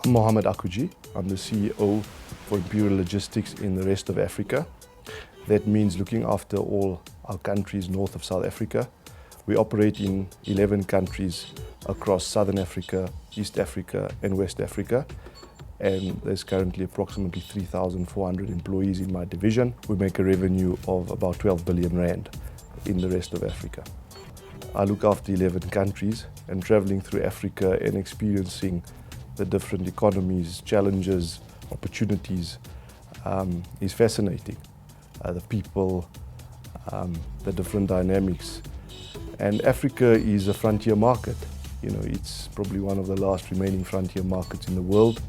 Mohammed Akojee. I'm the CEO for Imperial Logistics in the rest of Africa. That means looking after all our countries north of South Africa. We operate in 11 countries across Southern Africa, East Africa and West Africa. And there's currently approximately 3,400 employees in my division. We make a revenue of about 12 billion rand in the rest of Africa. I look after 11 countries, and traveling through Africa and experiencing the different economies, challenges, opportunities is fascinating. The people, the different dynamics. And Africa is a frontier market. You know, it's probably one of the last remaining frontier markets in the world.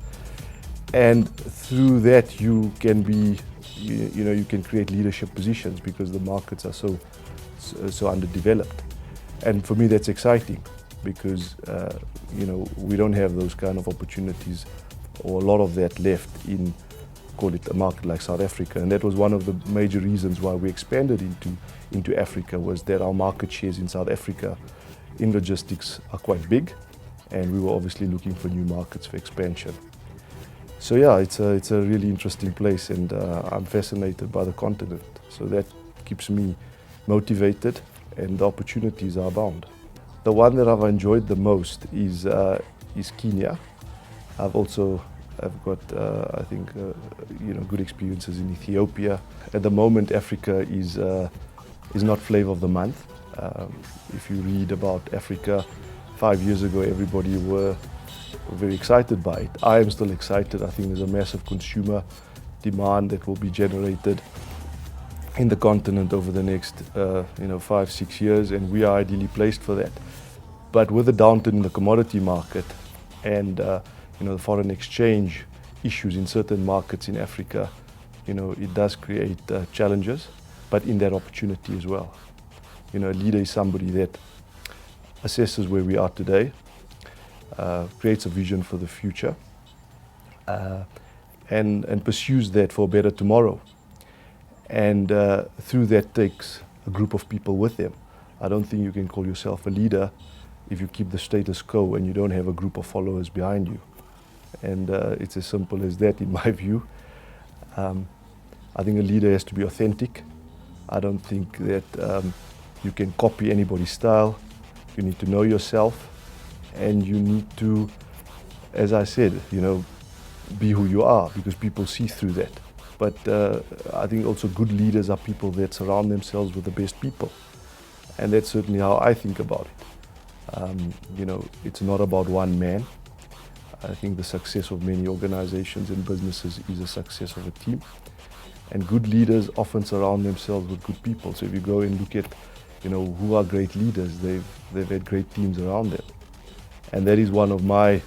And through that you can be, you can create leadership positions because the markets are so underdeveloped. And for me that's exciting because we don't have those kind of opportunities or a lot of that left in, call it a market like South Africa. And that was one of the major reasons why we expanded into Africa, was that our market shares in South Africa in logistics are quite big, and we were obviously looking for new markets for expansion. So yeah, it's a really interesting place, and I'm fascinated by the continent. So that keeps me motivated, and the opportunities are abound. The one that I've enjoyed the most is Kenya. I've got I think good experiences in Ethiopia. At the moment, Africa is not flavor of the month. If you read about Africa 5 years ago, everybody were very excited by it. I am still excited. I think there's a massive consumer demand that will be generated in the continent over the next 5-6 years, and we are ideally placed for that. But with the downturn in the commodity market and the foreign exchange issues in certain markets in Africa, it does create challenges, but in that opportunity as well. A leader is somebody that assesses where we are today, creates a vision for the future, and pursues that for a better tomorrow. And through that takes a group of people with them. I don't think you can call yourself a leader if you keep the status quo and you don't have a group of followers behind you. And it's as simple as that in my view. I think a leader has to be authentic. I don't think that you can copy anybody's style. You need to know yourself, and you need to, as I said, be who you are, because people see through that. But I think also good leaders are people that surround themselves with the best people. And that's certainly how I think about it. It's not about one man. I think the success of many organizations and businesses is a success of a team. And good leaders often surround themselves with good people. So if you go and look at, who are great leaders, they've had great teams around them. And that is one of my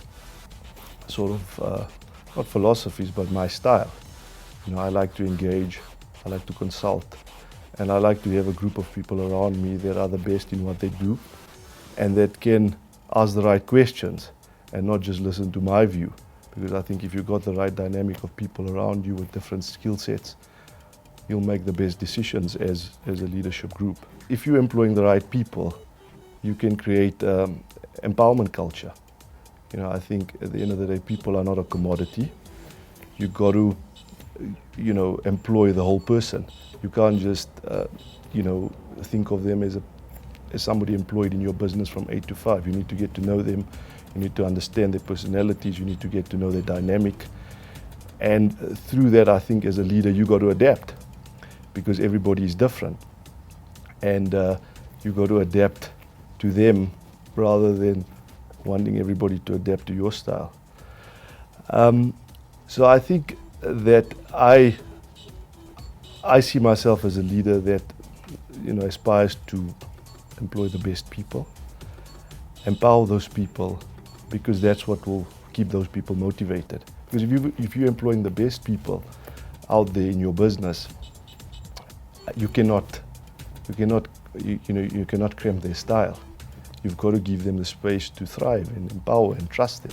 sort of, not philosophies, but my style. I like to engage, I like to consult, and I like to have a group of people around me that are the best in what they do and that can ask the right questions and not just listen to my view. Because I think if you've got the right dynamic of people around you with different skill sets, you'll make the best decisions as a leadership group. If you're employing the right people, you can create empowerment culture. I think at the end of the day, people are not a commodity. You've got to employ the whole person. You can't just, think of them as somebody employed in your business from 8 to 5. You need to get to know them. You need to understand their personalities. You need to get to know their dynamic. And through that, I think as a leader, you got to adapt, because everybody is different. And you got to adapt to them rather than wanting everybody to adapt to your style. So I think that I see myself as a leader that aspires to employ the best people, empower those people, because that's what will keep those people motivated. Because if you're employing the best people out there in your business, you cannot cramp their style. You've got to give them the space to thrive and empower and trust them.